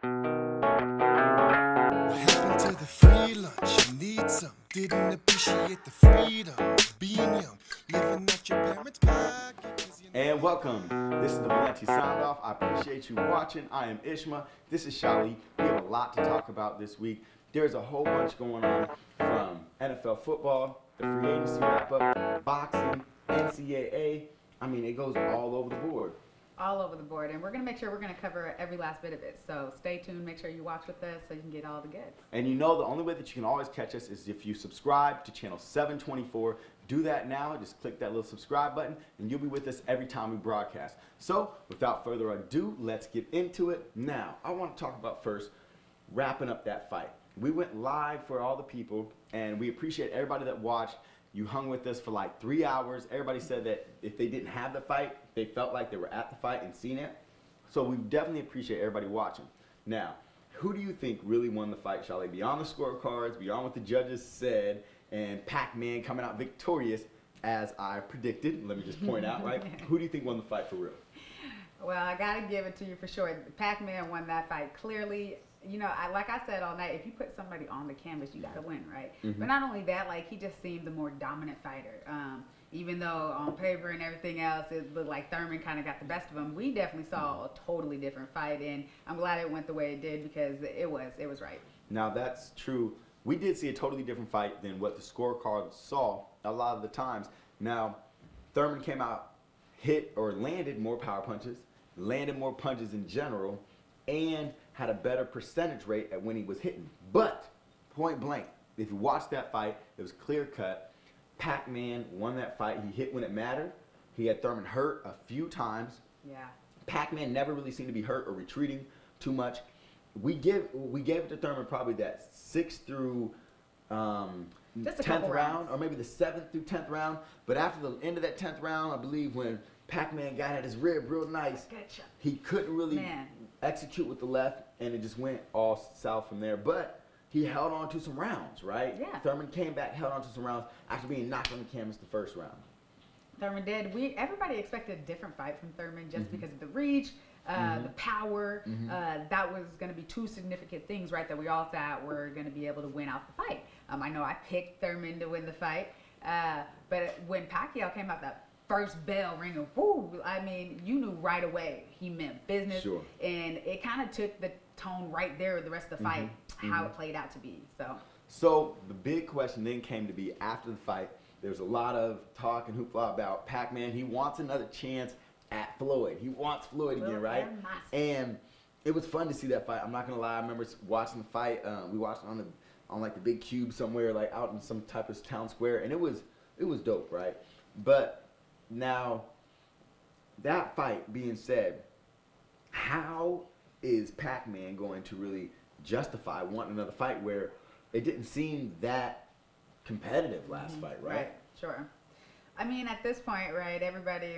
What happened to the free lunch? You need some. Didn't appreciate the freedom of being young, living out your parents' pocket. And welcome. This is the Valenti Sound Off. I appreciate you watching. I am Ishma. This is Shallee. We have a lot to talk about this week. There's a whole bunch going on from NFL football, the free agency wrap-up, boxing, NCAA. I mean, it goes all over the board. All over the board, and we're going to make sure we're going to cover every last bit of it. So stay tuned, make sure you watch with us so you can get all the goods. And you know the only way that you can always catch us is if you subscribe to channel 724. Do that now. Just click that little subscribe button, and you'll be with us every time we broadcast. So without further ado, let's get into it. Now, I want to talk about first wrapping up that fight. We went live for all the people, and we appreciate everybody that watched. You hung with us for like 3 hours. Everybody said that if they didn't have the fight, they felt like they were at the fight and seen it. So we definitely appreciate everybody watching. Now, who do you think really won the fight, Shallee? Beyond the scorecards, beyond what the judges said, and Pac-Man coming out victorious, as I predicted. Let me just point out, right? Who do you think won the fight for real? Well, I got to give it to you for sure. Pac-Man won that fight clearly. You know, like I said all night, if you put somebody on the canvas, you got to win, right? Mm-hmm. But not only that, like, he just seemed the more dominant fighter. Even though on paper and everything else, it looked like Thurman kind of got the best of him, we definitely saw a totally different fight, and I'm glad it went the way it did because it was right. Now, that's true. We did see a totally different fight than what the scorecards saw a lot of the times. Now, Thurman came out, hit or landed more power punches, landed more punches in general, and had a better percentage rate at when he was hitting. But, point blank, if you watch that fight, it was clear cut. Pac-Man won that fight. He hit when it mattered. He had Thurman hurt a few times. Yeah. Pac-Man never really seemed to be hurt or retreating too much. We gave it to Thurman probably that 6th through 10th round, or maybe the 7th through 10th round. But after the end of that 10th round, I believe when Pac-Man got at his rib real nice, Gotcha. he couldn't really execute with the left, and it just went all south from there. But he held on to some rounds, right? Yeah. Thurman came back, held on to some rounds after being knocked on the canvas the first round. Thurman did. Everybody expected a different fight from Thurman just because of the reach, the power. That was going to be two significant things, right, that we all thought were going to be able to win out the fight. I know I picked Thurman to win the fight, but when Pacquiao came out that first bell ringing, whoo, I mean, you knew right away he meant business. Sure. And it kind of took the tone right there, the rest of the fight, how it played out to be. So the big question then came to be after the fight. There was a lot of talk and hoopla about Pac-Man. He wants another chance at Floyd. He wants Floyd again, right? And it was fun to see that fight. I'm not gonna lie. I remember watching the fight. We watched it on like the big cube somewhere, like out in some type of town square, and it was dope, right? But now, that fight being said, how is Pac-Man going to really justify wanting another fight where it didn't seem that competitive last fight, right? Sure. I mean, at this point, right, everybody,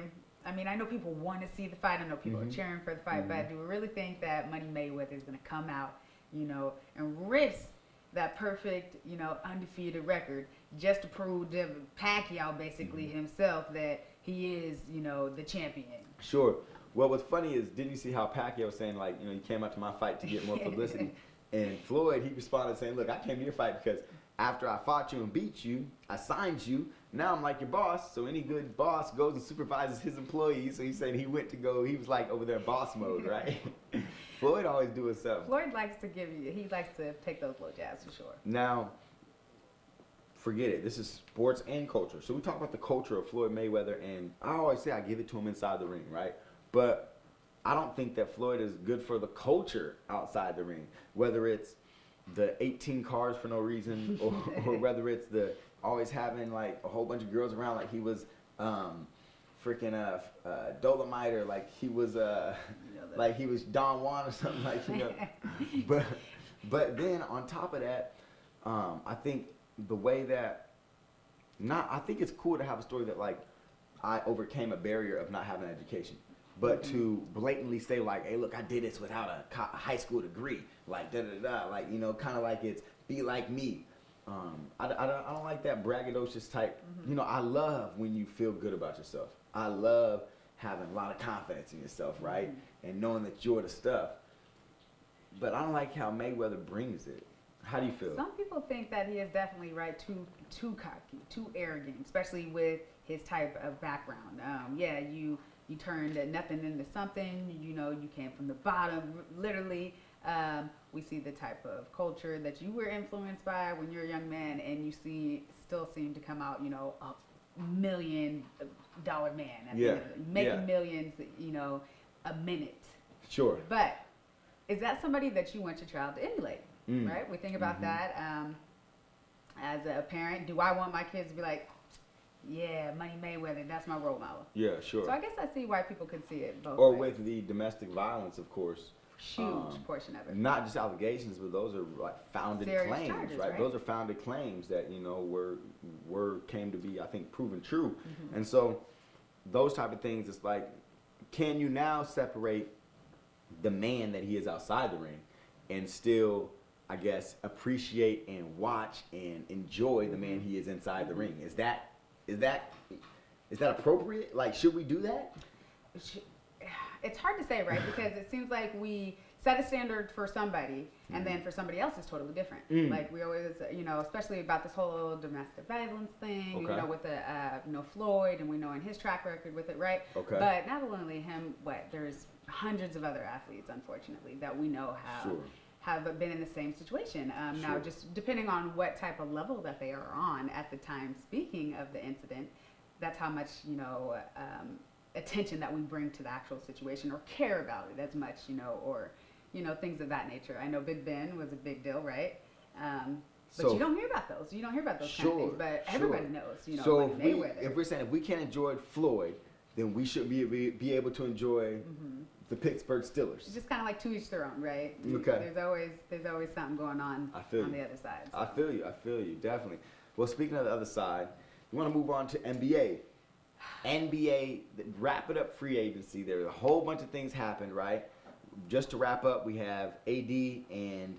I mean, I know people want to see the fight. I know people are cheering for the fight, but do we really think that Money Mayweather is going to come out, you know, and risk that perfect, you know, undefeated record just to prove to Pacquiao basically himself that he is, you know, the champion? Sure. Well, what's funny is, didn't you see how Pacquiao was saying, like, you know, you came out to my fight to get more publicity? And Floyd, he responded saying, look, I came to your fight because after I fought you and beat you, I signed you. Now I'm like your boss. So any good boss goes and supervises his employees. So he said he was like over there boss mode, right? Floyd always do himself. Floyd likes to he likes to take those little jabs for sure. Now, forget it. This is sports and culture. So we talk about the culture of Floyd Mayweather, and I always say I give it to him inside the ring, right? But I don't think that Floyd is good for the culture outside the ring, whether it's the 18 cars for no reason, or whether it's the always having like a whole bunch of girls around like he was freaking Dolomite, or like he was like he was Don Juan or something, like, you know. But then on top of that, I think the way that I think it's cool to have a story that like I overcame a barrier of not having an education. But to blatantly say like, hey, look, I did this without a high school degree, like like, you know, kind of like it's be like me. I don't like that braggadocious type. You know, I love when you feel good about yourself. I love having a lot of confidence in yourself, right? And knowing that you're the stuff. but I don't like how Mayweather brings it. How do you feel? Some people think that he is definitely right, too cocky, too arrogant, especially with his type of background. You turned nothing into something. You know, you came from the bottom, literally. We see the type of culture that you were influenced by when you're a young man, and you still seem to come out, you know, a $1 million man, at the end of it, making millions, you know, a minute. Sure. But is that somebody that you want your child to emulate? Right? We think about that as a parent. Do I want my kids to be like, yeah, Money Mayweather, that's my role model? Yeah, sure. So I guess I see why people could see it both Or ways. with the domestic violence, of course. Huge portion of it. Not just allegations, but those are like founded Serious claims, charges, right? right? Those are founded claims that, you know, came to be, I think, proven true. And so those type of things, it's like, can you now separate the man that he is outside the ring and still, I guess, appreciate and watch and enjoy the man he is inside the ring? Is that appropriate? Like, should we do that? It's hard to say, right? Because it seems like we set a standard for somebody, and then for somebody else, it's totally different. Like we always, you know, especially about this whole domestic violence thing, you know, with the, you know, Floyd, and we know in his track record with it, right? Okay. But not only him, there's hundreds of other athletes, unfortunately, that we know have been in the same situation. Now, just depending on what type of level that they are on at the time speaking of the incident, that's how much, you know, attention that we bring to the actual situation, or care about it as much, you know, or, you know, things of that nature. I know Big Ben was a big deal, right? But you don't hear about those. You don't hear about those kind of things. But everybody knows, you know, so like Mayweather. if we're saying if we can't enjoy Floyd, then we should be able to enjoy the Pittsburgh Steelers. It's just kind of like to each their own, right? Okay. There's always something going on the other side. So. I feel you, definitely. Well, speaking of the other side, we want to move on to NBA. NBA, wrap it up, free agency. There's a whole bunch of things happened, right? Just to wrap up, we have AD and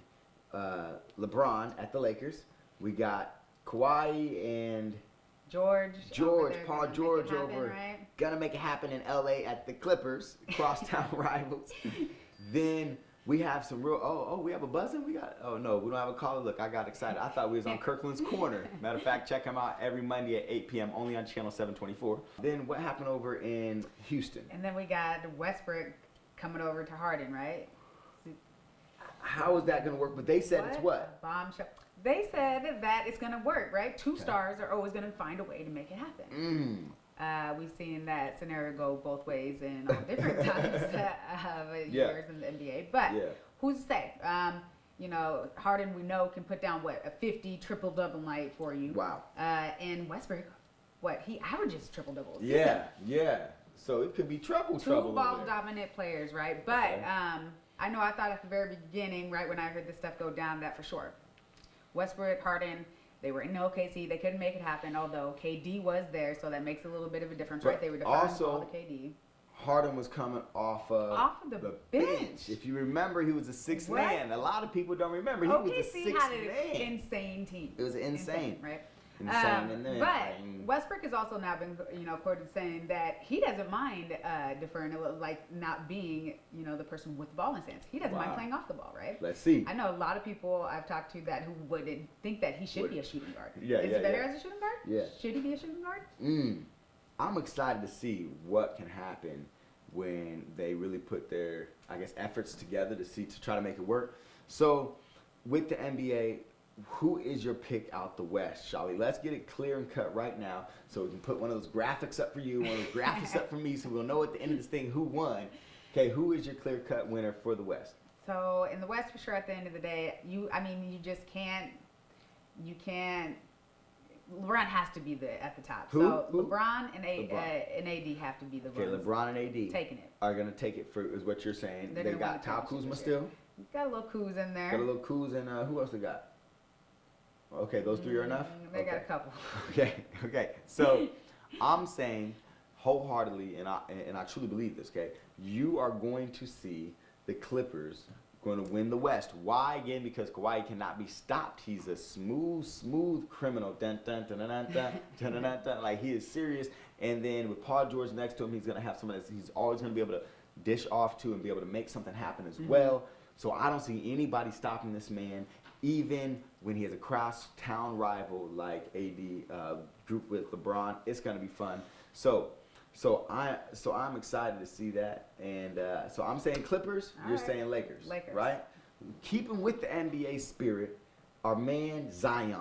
LeBron at the Lakers. We got Kawhi and Paul George over, right? Gonna make it happen in LA at the Clippers, crosstown rivals. Then we have some real, we have a buzzing? We don't have a caller. Look, I got excited. I thought we was on Kirkland's Corner. Matter of fact, check him out every Monday at 8 p.m. only on channel 724. Then what happened over in Houston? And then we got Westbrook coming over to Harden, right? How is that going to work? But they said it's what? Bombshell. They said that it's going to work, right? Two stars are always going to find a way to make it happen. We've seen that scenario go both ways in all different times years in the NBA. But who's to say? You know, Harden, we know, can put down, a 50 triple-double night for you. Wow. And Westbrook, he averages triple-doubles. Yeah. So it could be trouble. Two ball-dominant players, right? But I know I thought at the very beginning, right, when I heard this stuff go down, that for sure. Westbrook, Harden, they were in OKC. They couldn't make it happen, although KD was there, so that makes a little bit of a difference, right? They were deferring the ball to KD. Harden was coming off of the bench. If you remember, he was a sixth man. A lot of people don't remember. He was a sixth man. OKC had an insane team. It was insane, right? But Westbrook has also now been, you know, quoted saying that he doesn't mind deferring, like not being, you know, the person with the ball in his hands. He doesn't mind playing off the ball, right? Let's see. I know a lot of people I've talked to who wouldn't think that he should be a shooting guard. Is it better as a shooting guard? Yeah. Should he be a shooting guard? I'm excited to see what can happen when they really put their, I guess, efforts together to try to make it work. So with the NBA, who is your pick out the West, Shallee? Let's get it clear and cut right now so we can put one of those graphics up for you, one of those graphics up for me, so we'll know at the end of this thing who won. Okay, who is your clear-cut winner for the West? So in the West, for sure, at the end of the day, you just can't, LeBron has to be at the top. So LeBron and AD have to be the ones. Okay, LeBron and AD taking it. Are going to take it for, is what you're saying. They got Kyle Kuzma still? Got a little Kuz in there. Got a little Kuz, and who else they got? Okay, those three are enough? They got a couple. Okay. So I'm saying wholeheartedly, and I truly believe this, okay? You are going to see the Clippers going to win the West. Why? Again, because Kawhi cannot be stopped. He's a smooth criminal. Dun, dun, dun, dun, dun, dun, dun, dun, dun, dun. Like, he is serious. And then with Paul George next to him, he's going to have somebody that he's always going to be able to dish off to and be able to make something happen as well. So I don't see anybody stopping this man, even when he has a cross-town rival like AD group with LeBron. It's gonna be fun. So I'm excited to see that, and so I'm saying Clippers. All You're right. saying Lakers. Lakers. Right? Keeping with the NBA spirit, our man Zion,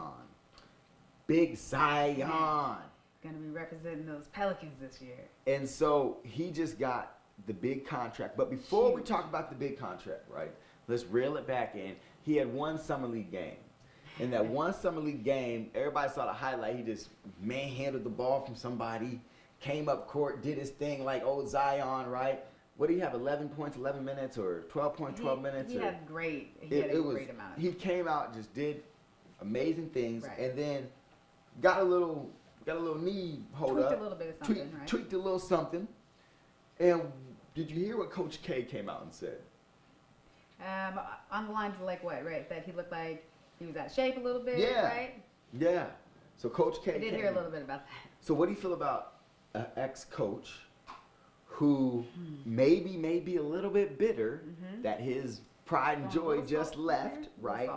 big Zion. Gonna be representing those Pelicans this year. And so he just got the big contract. But before we talk about the big contract, right, let's reel it back in. He had one Summer League game. In that one Summer League game, everybody saw the highlight. He just manhandled the ball from somebody, came up court, did his thing like old Zion, right? What do you have, 11 points, 11 minutes, or 12 points, 12 minutes? He had a great amount. He came out, just did amazing things, Right. and then got a little knee hold Tweaked up. a little bit of something, right? Tweaked a little something. And did you hear what Coach K came out and said? On the lines of like what, right? That he looked like he was out of shape a little bit, Yeah. right? Yeah. So Coach K I did hear a little bit about that. So what do you feel about an ex-coach who may be a little bit bitter that his pride and joy just left, right?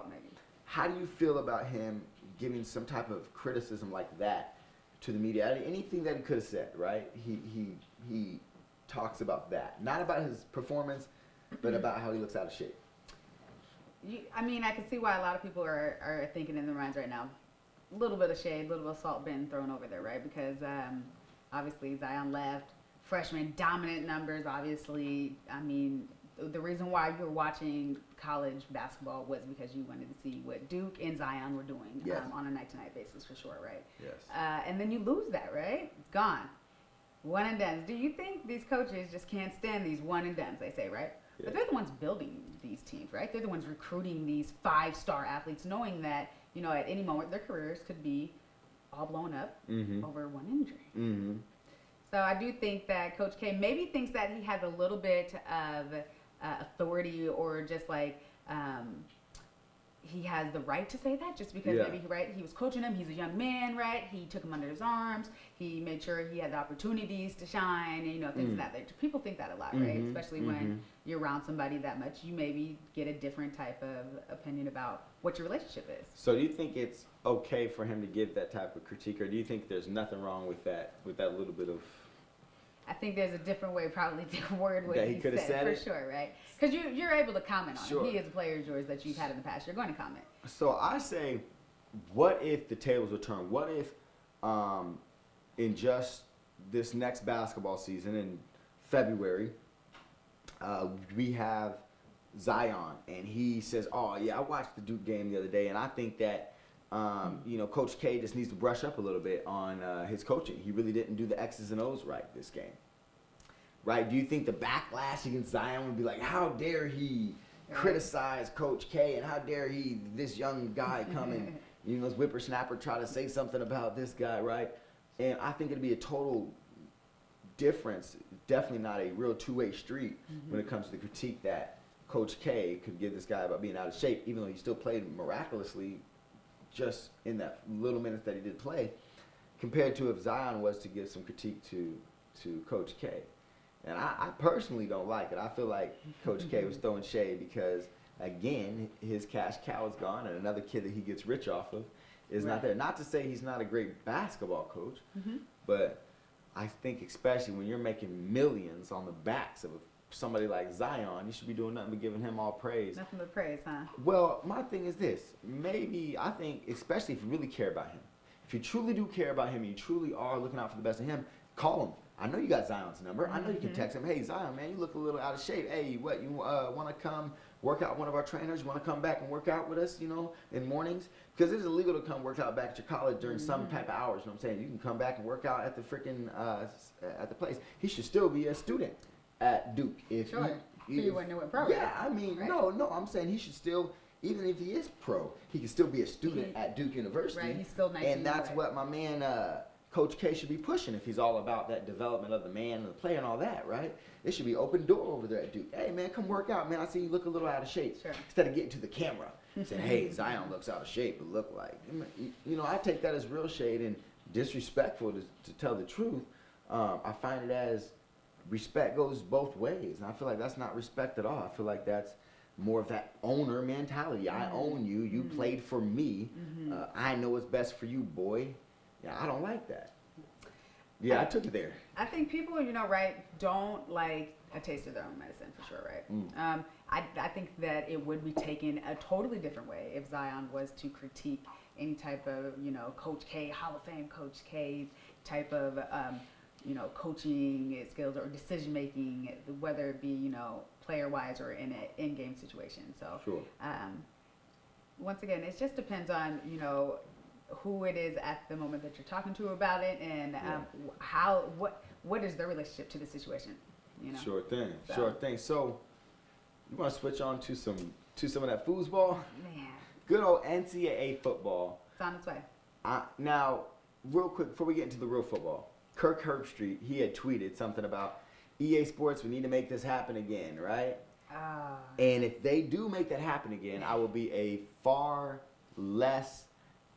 How do you feel about him giving some type of criticism like that to the media? Anything that he could have said, right? He talks about that. Not about his performance, but about how he looks out of shape. I mean, I can see why a lot of people are thinking in their minds right now. A little bit of shade, a little bit of salt being thrown over there, right? Because obviously Zion left. Freshman dominant numbers, obviously. I mean, the reason why you were watching college basketball was because you wanted to see what Duke and Zion were doing on a night-to-night basis for sure, right? Yes. And then you lose that, right? It's gone. One and dones. Do you think these coaches just can't stand these one and dones, they say, right? Yeah. But they're the ones building these teams, right? They're the ones recruiting these 5-star athletes, knowing that, you know, at any moment their careers could be all blown up over one injury. Mm-hmm. So I do think that Coach K maybe thinks that he has a little bit of authority, or just like he has the right to say that, just because maybe he was coaching him. He's a young man, right? He took him under his arms. He made sure he had the opportunities to shine, and, you know, things of that nature. People think that a lot, right? Especially when you're around somebody that much, you maybe get a different type of opinion about what your relationship is. So do you think it's okay for him to give that type of critique, or do you think there's nothing wrong with that little bit of... I think there's a different way probably to word what That he he could have said for it? sure, right? Because you're able to comment on Sure. it. He is a player of yours that you've had in the past. You're going to comment. So I say, what if the tables were turned? What if in just this next basketball season in February, we have Zion, and he says, oh, yeah, I watched the Duke game the other day, and I think that you know, Coach K just needs to brush up a little bit on his coaching. He really didn't do the X's and O's right this game. Right? Do you think the backlash against Zion would be like, how dare he criticize Coach K, and how dare he, this young guy, come and, you know, this whippersnapper, try to say something about this guy, right? And I think it'd be a total difference, definitely not a real two-way street when it comes to the critique that Coach K could give this guy about being out of shape, even though he still played miraculously just in that little minutes that he did play, compared to if Zion was to give some critique to Coach K. And I personally don't like it. I feel like Coach K was throwing shade because, again, his cash cow is gone, and another kid that he gets rich off of is not there. Not to say he's not a great basketball coach, but I think especially when you're making millions on the backs of somebody like Zion, you should be doing nothing but giving him all praise. Nothing but praise, huh? Well, my thing is this. Maybe, I think, especially if you really care about him, if you truly do care about him, you truly are looking out for the best of him, call him. I know you got Zion's number. I know you can text him, hey, Zion, man, you look a little out of shape. Hey, what, you want to come work out with one of our trainers? You want to come back and work out with us, you know, in mornings? Because it is illegal to come work out back at your college during some type of hours, you know what I'm saying? You can come back and work out at the freaking, at the place. He should still be a student at Duke. If Sure. So you wouldn't know what pro is. Yeah, I mean, right? no, I'm saying he should still, even if he is pro, he can still be a student at Duke University. Right, he's still 19. And that's what my man, Coach K should be pushing if he's all about that development of the man and the player and all that, right? It should be open door over there at Duke. Hey, man, come work out, man. I see you look a little out of shape. Sure. Instead of getting to the camera saying, hey, Zion looks out of shape, it look like. You know, I take that as real shade and disrespectful to tell the truth. I find it as respect goes both ways. And I feel like that's not respect at all. I feel like that's more of that owner mentality. I own you. You played for me. I know what's best for you, boy. Yeah, I don't like that. Yeah, I took it there. I think people, right, don't like a taste of their own medicine for sure, right? I think that it would be taken a totally different way if Zion was to critique any type of, Coach K, Hall of Fame Coach K's type of, coaching skills or decision making, whether it be, player wise or in an in-game situation. So, Sure. Once again, it just depends on, who it is at the moment that you're talking to about it, and what is their relationship to the situation. Sure thing. So you want to switch on to some of that foosball? Man, Good old NCAA football. it's on its way. Now, real quick before we get into the real football, Kirk Herbstreit, he had tweeted something about EA Sports. We need to make this happen again, right? And if they do make that happen again, I will be a far less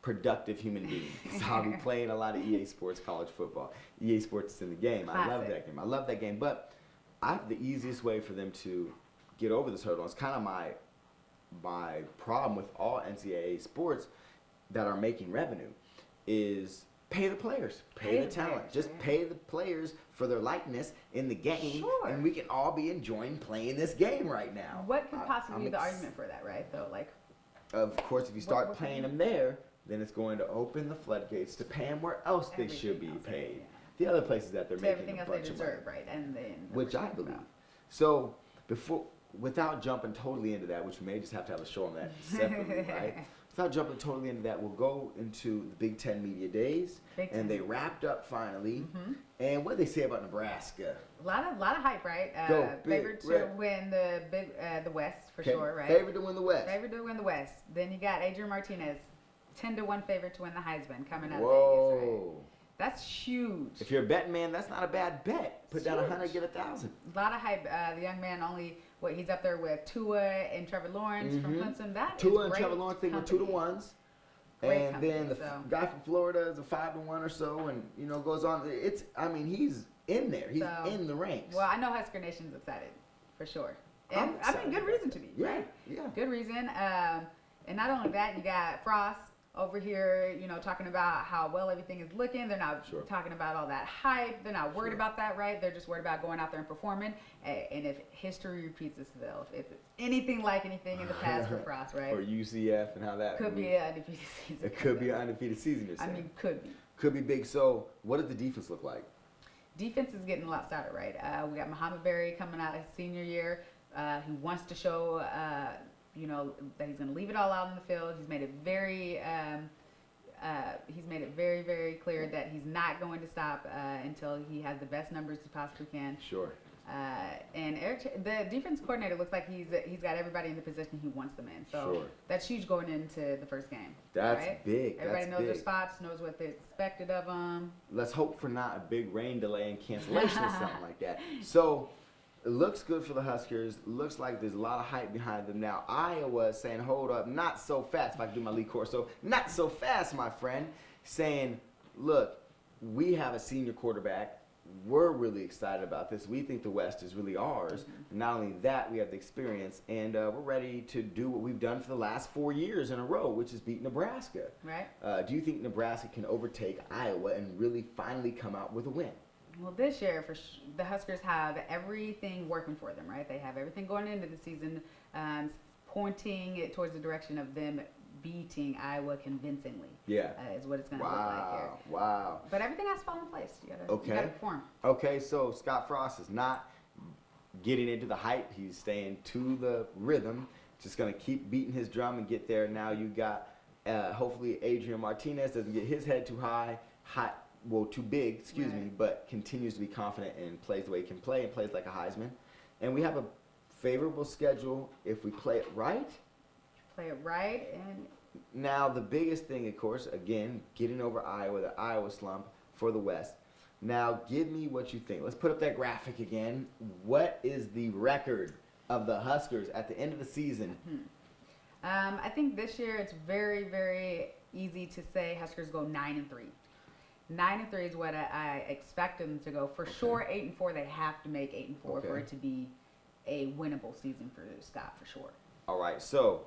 productive human being. So I'll be playing a lot of EA Sports college football. EA Sports is in the game. Classic. I love that game. But I have the easiest way for them to get over this hurdle. It's kind of my problem with all NCAA sports that are making revenue is pay the players, pay the talent. Players, Just pay the players for their likeness in the game, Sure. and we can all be enjoying playing this game right now. What could possibly I'm be the argument for that, right? Though, like, Of course, if you start what paying can them there, then it's going to open the floodgates to pay them where else they should be everything else, paid. yeah. The other places that they're to making everything a else they bunch of money. deserve, right? And then Which I believe. So without jumping totally into that, which we may just have to have a show on that separately, right? Without jumping totally into that, we'll go into the Big Ten Media Days, Big and Ten. they wrapped up finally. And what did they say about Nebraska? A lot of hype, right? Go Big Favored to Red. win the West for Okay, sure, right? Favored to win the West. Favored to win the West. Then you got Adrian Martinez, 10-1 favorite to win the Heisman coming out of Vegas, right? Whoa. That's huge. If you're a betting man, that's not a bad bet. Put down Huge. 100, get 1,000. A lot of hype. The young man he's up there with Tua and Trevor Lawrence from Clemson. That Tua is and great Trevor Lawrence, they were company. 2-1s. Great And company, then the so. guy from Florida is a 5-1 or so, and goes on. He's in there. He's So, in the ranks. Well, I know Husker Nation's excited for sure, I'm and excited good about reason that. to be. Yeah, Right? yeah. Good reason. And not only that, you got Frost over here, talking about how well everything is looking. They're not Sure. talking about all that hype. They're not worried Sure. about that, right? They're just worried about going out there and performing. And if history repeats itself, if it's anything like anything in the past for Frost, right? Or UCF and how that Could be an undefeated season. It could be an undefeated season. You're I saying. mean, could be. Could be big. So, what does the defense look like? Defense is getting a lot started, right? We got Muhammad Berry coming out his senior year. He wants to show, that he's going to leave it all out on the field. He's made it very, very clear that he's not going to stop until he has the best numbers he possibly can. Sure. And the defense coordinator looks like he's got everybody in the position he wants them in. So Sure. that's huge going into the first game. That's right? big. Everybody That's knows their big. spots, knows what they expected of them. Let's hope for not a big rain delay and cancellation or something like that. So, it looks good for the Huskers. Looks like there's a lot of hype behind them now. Iowa is saying, hold up, not so fast. If I can do my lead course. So, not so fast, my friend. Saying, look, we have a senior quarterback. We're really excited about this. We think the West is really ours. Not only that, we have the experience, and we're ready to do what we've done for the last 4 years in a row, which is beat Nebraska. Right. Do you think Nebraska can overtake Iowa and really finally come out with a win? Well, this year, the Huskers have everything working for them, right? They have everything going into the season pointing it towards the direction of them beating Iowa convincingly. Yeah. Is what it's going to look like here. Wow. But everything has to fall in place. You gotta perform. Okay, so Scott Frost is not getting into the hype. He's staying to the rhythm. Just going to keep beating his drum and get there. Now you got, hopefully, Adrian Martinez doesn't get his head too too big, but continues to be confident and plays the way he can play and plays like a Heisman. And we have a favorable schedule if we play it right. Play it right. And Now, the biggest thing, of course, again, getting over Iowa, the Iowa slump for the West. Now, give me what you think. Let's put up that graphic again. What is the record of the Huskers at the end of the season? I think this year it's very, very easy to say Huskers go 9-3. 9-3 is what I expect them to go. For sure, 8-4. They have to make 8-4 Okay. for it to be a winnable season for Scott, for sure. All right, so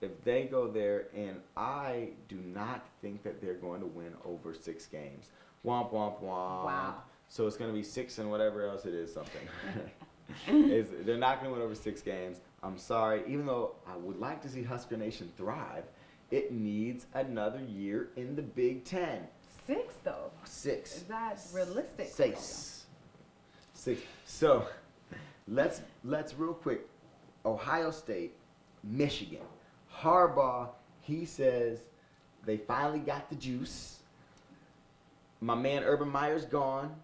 if they go there, and I do not think that they're going to win over 6 games. Womp, womp, womp. Wow. So it's going to be 6 and whatever else it is, something. They're not going to win over 6 games. I'm sorry. Even though I would like to see Husker Nation thrive, it needs another year in the Big Ten. 6 though. 6. Is that realistic? 6. So let's real quick. Ohio State, Michigan. Harbaugh, he says they finally got the juice. My man Urban Meyer's gone.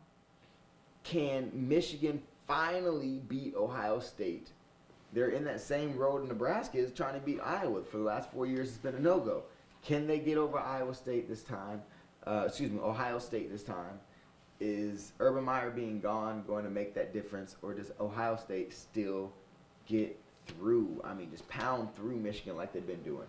Can Michigan finally beat Ohio State? They're in that same road Nebraska is trying to beat Iowa. For the last 4 years, it's been a no-go. Can they get over Iowa State this time? Ohio State this time. Is Urban Meyer being gone going to make that difference, or does Ohio State still get through? I mean, just pound through Michigan like they've been doing.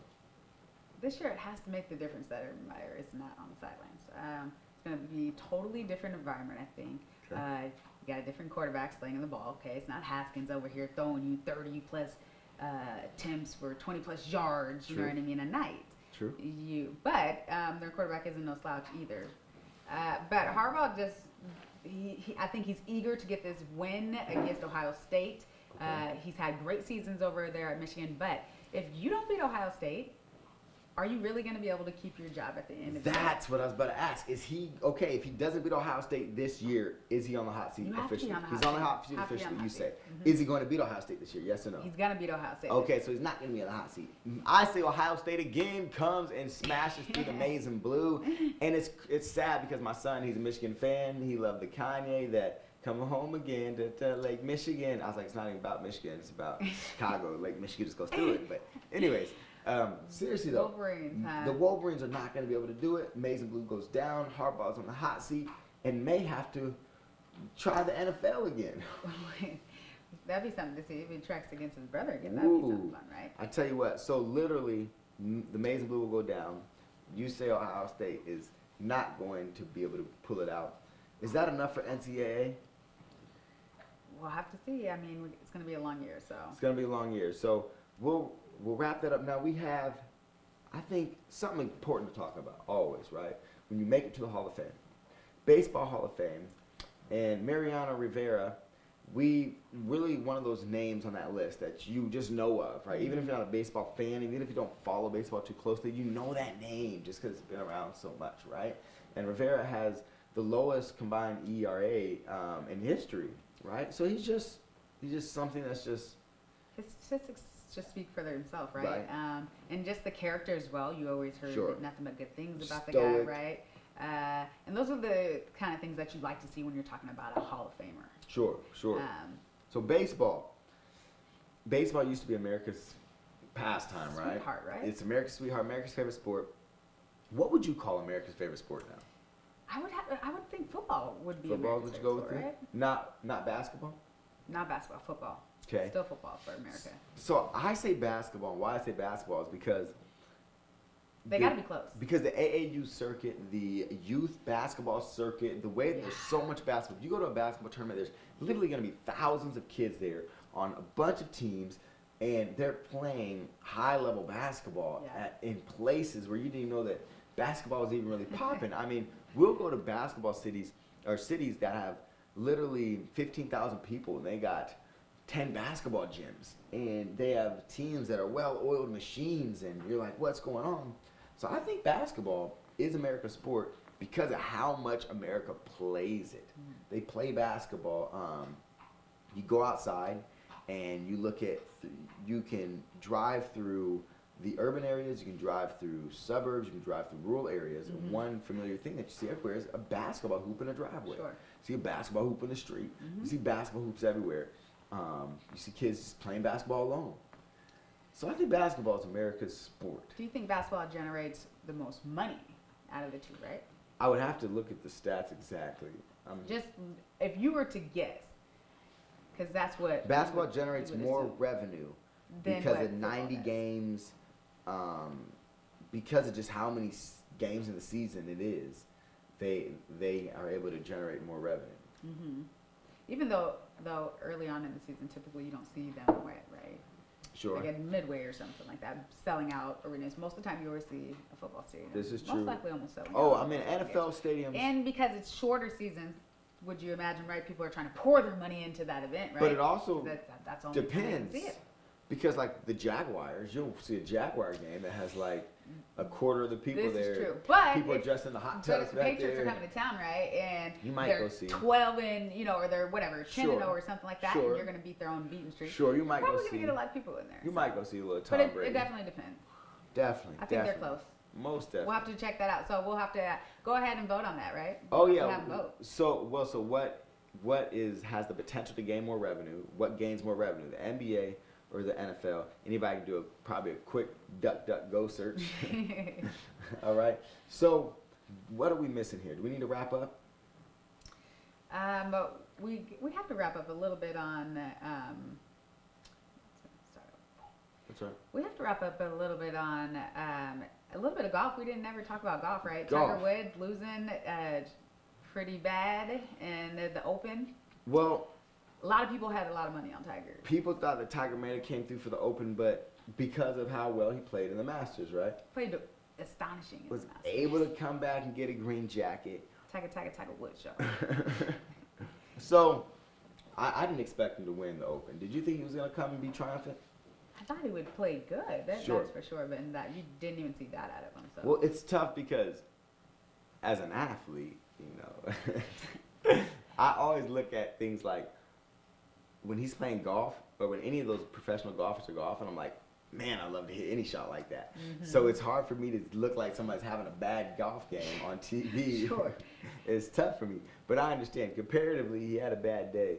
This year, it has to make the difference that Urban Meyer is not on the sidelines. It's going to be a totally different environment, I think. Okay. You got a different quarterback slinging the ball. Okay, it's not Haskins over here throwing you 30 plus attempts for 20 plus yards. You know True. what I mean? A night. True. But their quarterback isn't no slouch either. But Harbaugh just, I think he's eager to get this win against Ohio State. He's had great seasons over there at Michigan. But if you don't beat Ohio State, are you really going to be able to keep your job at the end of the year? That's what I was about to ask. Is he okay if he doesn't beat Ohio State this year? Is he on the hot seat You have to be officially? on the hot He's seat. on the hot seat Have to be on officially. the You hot say. seat. Is he going to beat Ohio State this year? Yes or no? He's going to beat Ohio State. Okay, so he's not going to be on the hot seat. I say Ohio State again comes and smashes through the maize and blue, and it's sad because my son, he's a Michigan fan. He loved the Kanye that come home again to Lake Michigan. I was like, it's not even about Michigan. It's about Chicago. Lake Michigan just goes through it. But anyways, seriously though, Wolverines, huh? the Wolverines are not going to be able to do it. Maize and blue goes down. Harbaugh's on the hot seat and may have to try the NFL again. That'd be something to see if he tracks against his brother again. That'd be something fun, right? I tell you what, so literally, the Maize and Blue will go down. You say Ohio State is not going to be able to pull it out. Is that enough for NCAA? We'll have to see. I mean, it's going to be a long year, so. It's going to be a long year. So we'll wrap that up. Now we have, I think, something important to talk about always, right? When you make it to the Hall of Fame. Baseball Hall of Fame. And Mariano Rivera, we really one of those names on that list that you just know of, right? Even if you're not a baseball fan, even if you don't follow baseball too closely, you know that name just because it's been around so much, right? And Rivera has the lowest combined ERA in history, right? So he's just something that's just His statistics just speak for themselves, right? Right. And just the character as well. You always heard Sure. nothing but good things about Stoic. the guy, right? And those are the kind of things that you like to see when you're talking about a Hall of Famer. sure. So baseball used to be America's pastime, right? Sweetheart, right? It's America's sweetheart, America's favorite sport. What would you call America's favorite sport now? I would think football would be Football, America's would you go favorite with sport, it? right? Not basketball? Not basketball, football. Okay. Still football for America. So I say basketball. And why I say basketball is because They got to be close. Because the AAU circuit, the youth basketball circuit, the way there's so much basketball. If you go to a basketball tournament, there's literally going to be thousands of kids there on a bunch of teams, and they're playing high-level basketball in places where you didn't even know that basketball was even really popping. I mean, we'll go to basketball cities or cities that have literally 15,000 people, and they got 10 basketball gyms, and they have teams that are well-oiled machines, and you're like, what's going on? So I think basketball is America's sport because of how much America plays it. They play basketball. You go outside and you look at, you can drive through the urban areas, you can drive through suburbs, you can drive through rural areas. And one familiar thing that you see everywhere is a basketball hoop in a driveway. Sure. You see a basketball hoop in the street. You see basketball hoops everywhere. You see kids just playing basketball alone. So I think basketball is America's sport. Do you think basketball generates the most money out of the two, right? I would have to look at the stats exactly. Just if you were to guess, because that's what Basketball you generates would more assume. revenue Than because what of football 90 does. games, because of just how many games in the season it is, they are able to generate more revenue. Even though early on in the season, typically you don't see them wet, right? Sure. Like at Midway or something like that, selling out arenas. Most of the time, you always see a football stadium. This is Most true. likely almost selling Oh, out. I mean, NFL stadiums. And because it's shorter seasons, would you imagine, right? People are trying to pour their money into that event, right? But it also that's only time you can depends. see it. Because, like, the Jaguars, you'll see a Jaguar game that has, like, a quarter of the people This there. is true. But people are dressed in the hot tubs the right Patriots there. are coming to town, right? And You might they're go see. 12 and, or they're whatever, 10 and 0 Sure. or something like that, Sure. and you're going to beat their own beating streak. Sure, you might Probably go going to see. get a lot of people in there. You might go see a little Tom But it Brady. definitely depends. Definitely. I think definitely. they're close. Most definitely. We'll have to check that out. So we'll have to go ahead and vote on that, right? Oh We'll yeah. have a vote. So what has the potential to gain more revenue? What gains more revenue? The NBA or the NFL? Anybody can do probably a quick DuckDuckGo search. All right. So what are we missing here? Do we need to wrap up? But we have to wrap up a little bit on. That's right. We have to wrap up a little bit on a little bit of golf. We didn't ever talk about golf, right? Golf. Tiger Woods losing pretty bad in the Open. Well, A lot of people had a lot of money on Tiger. people thought that Tiger may have came through for the Open, but because of how well he played in the Masters, right? Played astonishing in Was the Masters. able to come back and get a green jacket. Tiger Woods show. So, I didn't expect him to win the Open. Did you think he was going to come and be triumphant? I thought he would play good. Sure. That's for sure. But in that you didn't even see that out of him. So. Well, it's tough because as an athlete, I always look at things like when he's playing golf or when any of those professional golfers are golfing, I'm like, man, I'd love to hit any shot like that. Mm-hmm. So it's hard for me to look like somebody's having a bad golf game on TV. Sure. It's tough for me. But I understand. Comparatively, he had a bad day.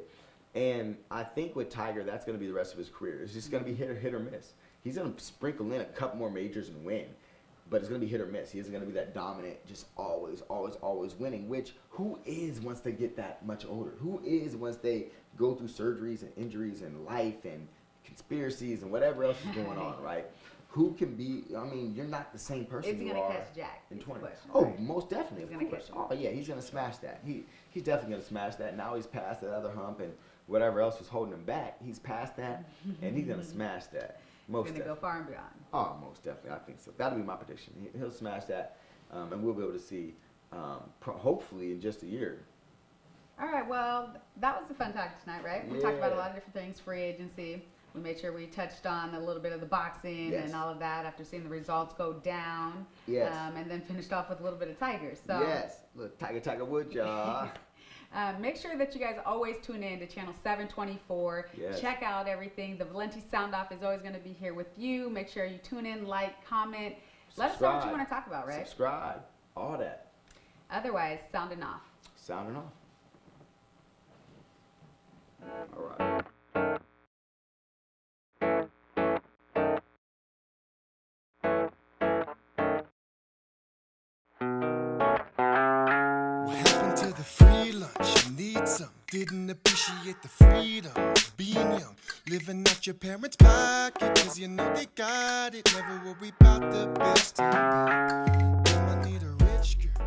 And I think with Tiger, that's going to be the rest of his career. It's just going to be hit or miss. He's going to sprinkle in a couple more majors and win. But it's going to be hit or miss. He isn't going to be that dominant, just always winning, which who is once they get that much older? Who is once they go through surgeries and injuries and life and conspiracies and whatever else is going on, right? Who can be, you're not the same person Is he you going to are catch Jack? in Is the 20. question, Oh, right? most definitely. He's of gonna course. catch him. Oh, yeah, he's going to smash that. He's definitely going to smash that. Now he's past that other hump and whatever else was holding him back. He's past that, and he's going to smash that. Most He's going to go definitely. far and beyond. Oh, most definitely. I think so. That'll be my prediction. He'll smash that, and we'll be able to see, hopefully, in just a year. All right, well, that was a fun talk tonight, right? We talked about a lot of different things, free agency. We made sure we touched on a little bit of the boxing Yes. and all of that after seeing the results go down. Yes. And then finished off with a little bit of Tiger. So Yes. Look, Tiger Woods, y'all. make sure that you guys always tune in to channel 724. Yes. Check out everything. The Valenti Sound Off is always going to be here with you. Make sure you tune in, like, comment. Let us know what you Subscribe. want to talk about, right? Subscribe. All that. Otherwise, sounding off. Sounding off. All right. What happened to the free lunch? You need some. Didn't appreciate the freedom of being young. Living out your parents' pocket, cause you know they got it. Never worry about the bills to pay.